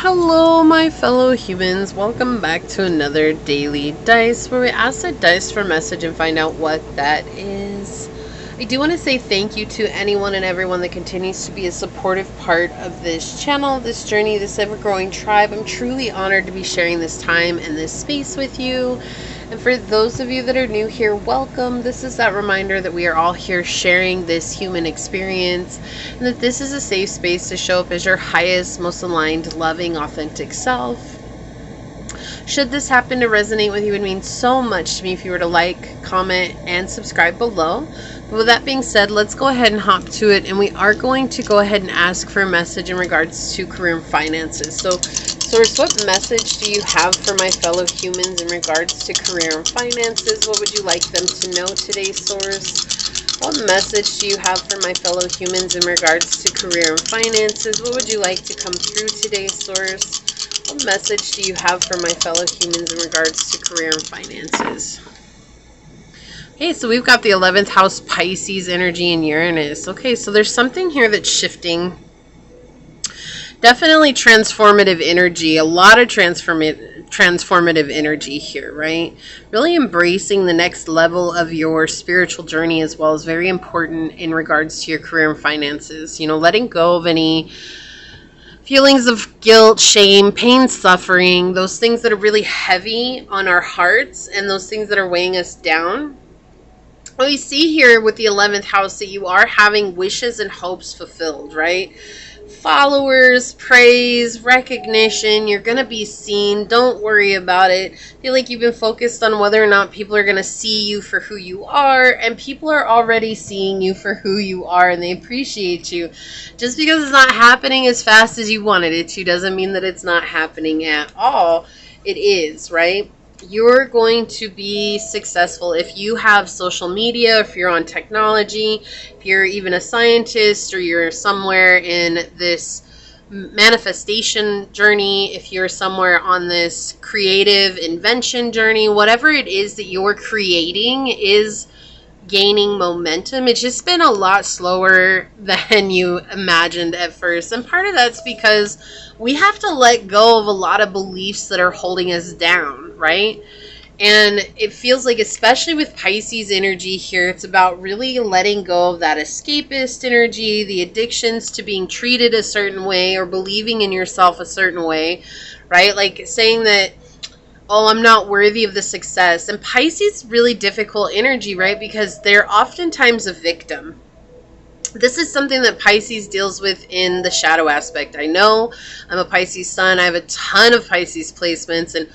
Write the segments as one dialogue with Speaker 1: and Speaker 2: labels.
Speaker 1: Hello, my fellow humans. Welcome back to another daily dice where we ask the dice for a message and find out what that is. I do want to say thank you to anyone and everyone that continues to be a supportive part of this channel, this journey, this ever-growing tribe. I'm truly honored to be sharing this time and this space with you. And for those of you that are new here, welcome. This is that reminder that we are all here sharing this human experience and that this is a safe space to show up as your highest, most aligned, loving, authentic self. Should this happen to resonate with you, it would mean so much to me if you were to like, comment, and subscribe below. But with that being said, let's go ahead and hop to it. And we are going to go ahead and ask for a message in regards to career and finances. So, Source, what message do you have for my fellow humans in regards to career and finances? What would you like them to know today, Source? What message do you have for my fellow humans in regards to career and finances? What would you like to come through today, Source? What message do you have for my fellow humans in regards to career and finances? Okay, so we've got the 11th house, Pisces energy, and Uranus. Okay, so there's something here that's shifting. Definitely transformative energy, a lot of transformative energy here, right? Really embracing the next level of your spiritual journey as well is very important in regards to your career and finances. You know, letting go of any feelings of guilt, shame, pain, suffering, those things that are really heavy on our hearts and those things that are weighing us down. Well, you see here with the 11th house that you are having wishes and hopes fulfilled, right? Followers, praise, recognition, you're going to be seen. Don't worry about it. I feel like you've been focused on whether or not people are going to see you for who you are, and people are already seeing you for who you are, and they appreciate you. Just because it's not happening as fast as you wanted it to doesn't mean that it's not happening at all. It is, right? You're going to be successful if you have social media, if you're on technology, if you're even a scientist, or you're somewhere in this manifestation journey, if you're somewhere on this creative invention journey, whatever it is that you're creating is gaining momentum. It's just been a lot slower than you imagined at first. And part of that's because we have to let go of a lot of beliefs that are holding us down, right? And it feels like, especially with Pisces energy here, it's about really letting go of that escapist energy, the addictions to being treated a certain way or believing in yourself a certain way, right? Like saying that, oh, I'm not worthy of the success. And Pisces is really difficult energy, right? Because they're oftentimes a victim. This is something that Pisces deals with in the shadow aspect. I know I'm a Pisces sun. I have a ton of Pisces placements, and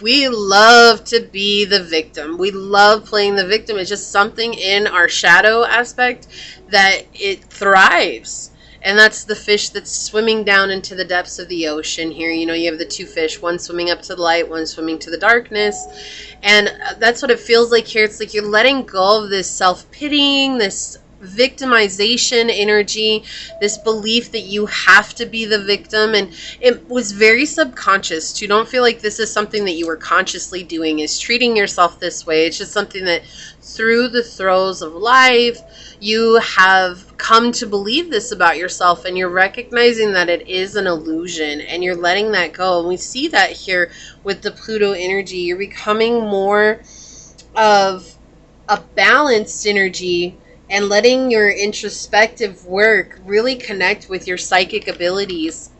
Speaker 1: we love to be the victim. We love playing the victim. It's just something in our shadow aspect that it thrives. And that's the fish that's swimming down into the depths of the ocean here. You know, you have the two fish, one swimming up to the light, one swimming to the darkness. And that's what it feels like here. It's like you're letting go of this self-pitying, this victimization energy, this belief that you have to be the victim. And it was very subconscious too. Don't feel like this is something that you were consciously doing, is treating yourself this way. It's just something that through the throes of life you have come to believe this about yourself, and you're recognizing that it is an illusion and you're letting that go. And we see that here with the Pluto energy. You're becoming more of a balanced energy and letting your introspective work really connect with your psychic abilities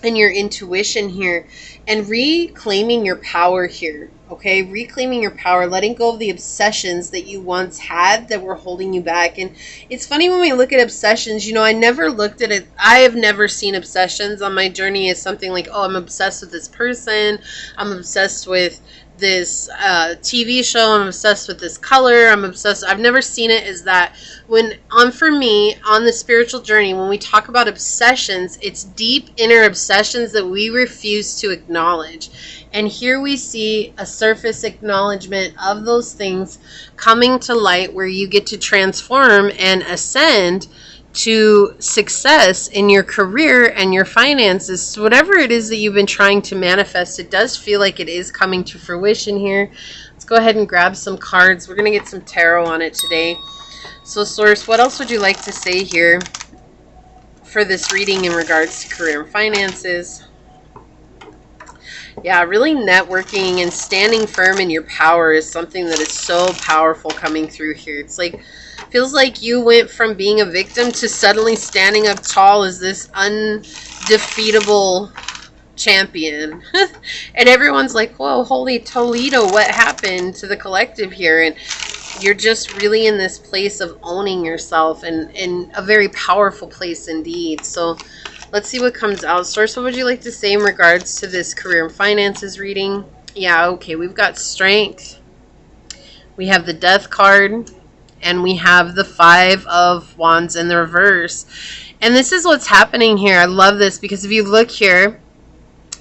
Speaker 1: and your intuition here, and reclaiming your power here. Okay, reclaiming your power, letting go of the obsessions that you once had that were holding you back. And it's funny when we look at obsessions, you know, I never looked at it. I have never seen obsessions on my journey as something like, oh, I'm obsessed with this person. I'm obsessed with this TV show. I'm obsessed with this color. I'm obsessed. I've never seen it as that. For me, on the spiritual journey, when we talk about obsessions, it's deep inner obsessions that we refuse to acknowledge. And here we see a surface acknowledgement of those things coming to light, where you get to transform and ascend to success in your career and your finances. So whatever it is that you've been trying to manifest, it does feel like it is coming to fruition here. Let's go ahead and grab some cards. We're going to get some tarot on it today. So Source, what else would you like to say here for this reading in regards to career and finances. Yeah, really networking and standing firm in your power is something that is so powerful coming through here. It's like, feels like you went from being a victim to suddenly standing up tall as this undefeatable champion. And everyone's like, whoa, holy Toledo, what happened to the collective here? And you're just really in this place of owning yourself, and in a very powerful place indeed. So let's see what comes out. Source, what would you like to say in regards to this career and finances reading? Yeah, okay, we've got strength. We have the death card, and we have the 5 of Wands in the reverse. And this is what's happening here. I love this because if you look here,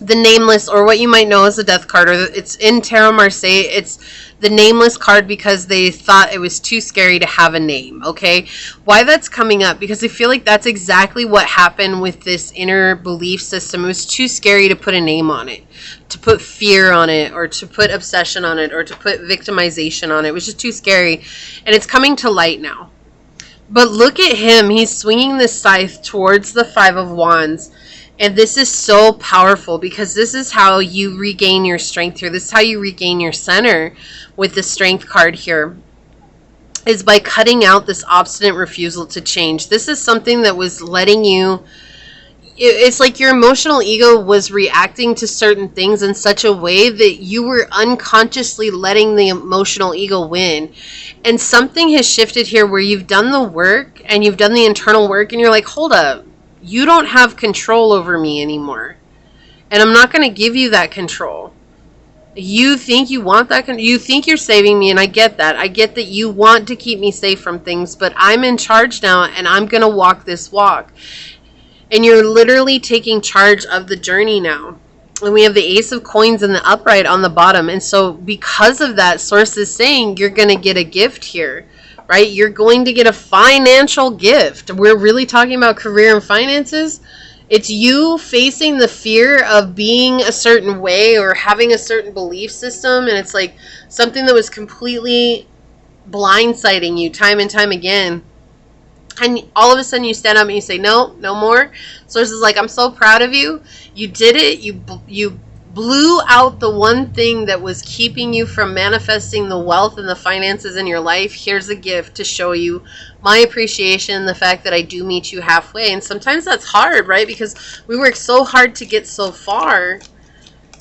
Speaker 1: the nameless, or what you might know as the death card, or it's in Tarot Marseille, it's the nameless card because they thought it was too scary to have a name, okay? Why that's coming up? Because I feel like that's exactly what happened with this inner belief system. It was too scary to put a name on it, to put fear on it, or to put obsession on it, or to put victimization on it. It was just too scary, and it's coming to light now. But look at him. He's swinging this scythe towards the 5 of Wands. And this is so powerful because this is how you regain your strength here. This is how you regain your center with the strength card here, is by cutting out this obstinate refusal to change. This is something that was letting you, it's like your emotional ego was reacting to certain things in such a way that you were unconsciously letting the emotional ego win. And something has shifted here where you've done the work and you've done the internal work and you're like, hold up. You don't have control over me anymore. And I'm not going to give you that control. You think you want that. You think you're saving me, and I get that. I get that you want to keep me safe from things, but I'm in charge now, and I'm going to walk this walk. And you're literally taking charge of the journey now. And we have the Ace of Coins in the upright on the bottom. And so because of that, Source is saying you're going to get a gift here. Right? You're going to get a financial gift. We're really talking about career and finances. It's you facing the fear of being a certain way or having a certain belief system. And it's like something that was completely blindsiding you time and time again. And all of a sudden you stand up and you say, no, no more. Source is like, I'm so proud of you. You did it. You blew out the one thing that was keeping you from manifesting the wealth and the finances in your life. Here's a gift to show you my appreciation, the fact that I do meet you halfway. And sometimes that's hard, right? Because we work so hard to get so far.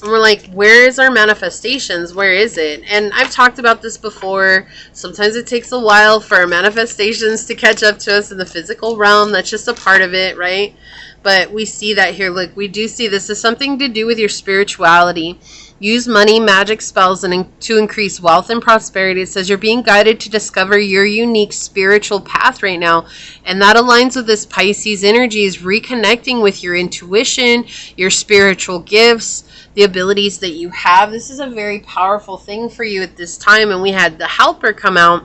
Speaker 1: And we're like, where is our manifestations? Where is it? And I've talked about this before. Sometimes it takes a while for our manifestations to catch up to us in the physical realm. That's just a part of it, right? But we see that here. Look, we do see this is something to do with your spirituality. Use money, magic, spells, and to increase wealth and prosperity. It says you're being guided to discover your unique spiritual path right now. And that aligns with this Pisces energy, is reconnecting with your intuition, your spiritual gifts, the abilities that you have. This is a very powerful thing for you at this time. And we had the Helper come out.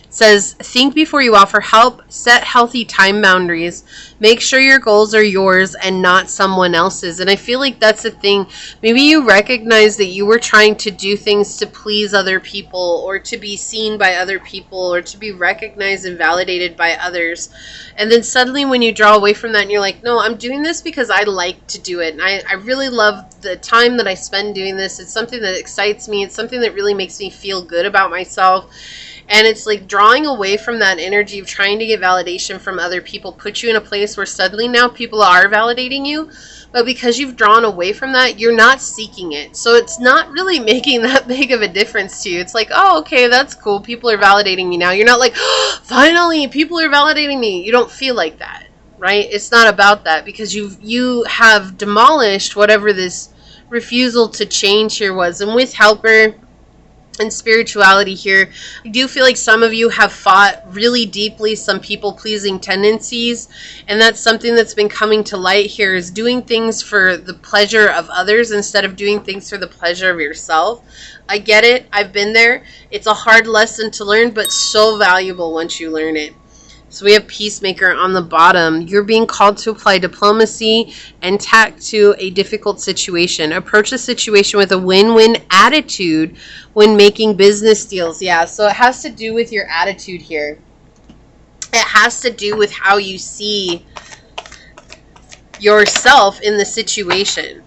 Speaker 1: It says, think before you offer help, set healthy time boundaries, make sure your goals are yours and not someone else's. And I feel like that's the thing. Maybe you recognize that you were trying to do things to please other people, or to be seen by other people, or to be recognized and validated by others. And then suddenly when you draw away from that and you're like, no, I'm doing this because I like to do it. And I really love the time that I spend doing this. It's something that excites me. It's something that really makes me feel good about myself. And it's like drawing away from that energy of trying to get validation from other people puts you in a place where suddenly now people are validating you. But because you've drawn away from that, you're not seeking it. So it's not really making that big of a difference to you. It's like, oh, okay, that's cool. People are validating me now. You're not like, oh, finally, people are validating me. You don't feel like that, right? It's not about that, because you have demolished whatever this refusal to change here was. And with Helper and spirituality here, I do feel like some of you have fought really deeply some people-pleasing tendencies, and that's something that's been coming to light here, is doing things for the pleasure of others instead of doing things for the pleasure of yourself. I get it. I've been there. It's a hard lesson to learn, but so valuable once you learn it. So we have Peacemaker on the bottom. You're being called to apply diplomacy and tact to a difficult situation. Approach the situation with a win-win attitude when making business deals. Yeah, so it has to do with your attitude here. It has to do with how you see yourself in the situation.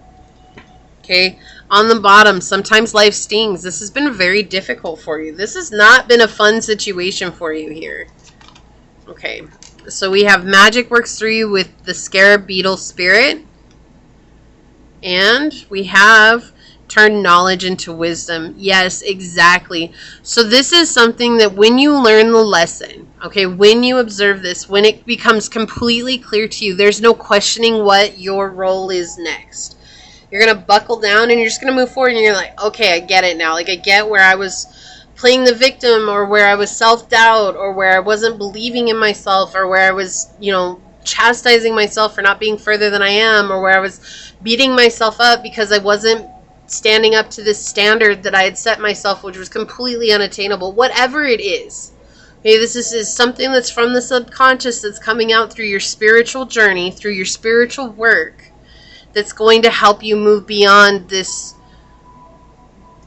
Speaker 1: Okay, on the bottom, sometimes life stings. This has been very difficult for you. This has not been a fun situation for you here. Okay, so we have magic works through you with the scarab beetle spirit. And we have turn knowledge into wisdom. Yes, exactly. So this is something that when you learn the lesson, okay, when you observe this, when it becomes completely clear to you, there's no questioning what your role is next. You're going to buckle down and you're just going to move forward and you're like, okay, I get it now. Like, I get where I was playing the victim, or where I was self-doubt, or where I wasn't believing in myself, or where I was, you know, chastising myself for not being further than I am, or where I was beating myself up because I wasn't standing up to this standard that I had set myself, which was completely unattainable. Whatever it is. Okay, this is something that's from the subconscious that's coming out through your spiritual journey, through your spiritual work, that's going to help you move beyond this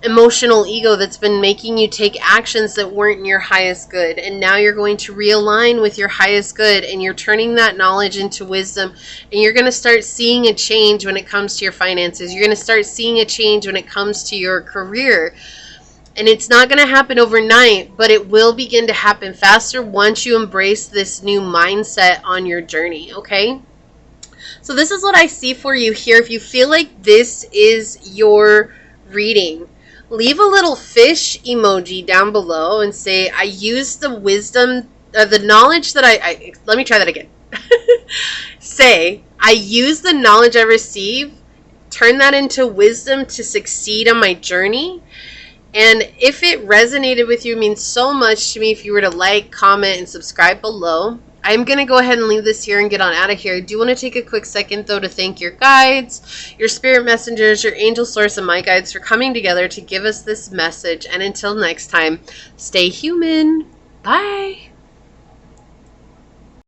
Speaker 1: emotional ego that's been making you take actions that weren't in your highest good. And now you're going to realign with your highest good, and you're turning that knowledge into wisdom, and you're going to start seeing a change when it comes to your finances. You're going to start seeing a change when it comes to your career. And it's not going to happen overnight, but it will begin to happen faster once you embrace this new mindset on your journey, okay? So this is what I see for you here. If you feel like this is your reading, leave a little fish emoji down below and say, I use the wisdom, the knowledge that let me try that again. Say, I use the knowledge I receive, turn that into wisdom to succeed on my journey. And if it resonated with you, it means so much to me if you were to like, comment, and subscribe below. I'm going to go ahead and leave this here and get on out of here. I do want to take a quick second, though, to thank your guides, your spirit messengers, your angel source, and my guides for coming together to give us this message. And until next time, stay human. Bye.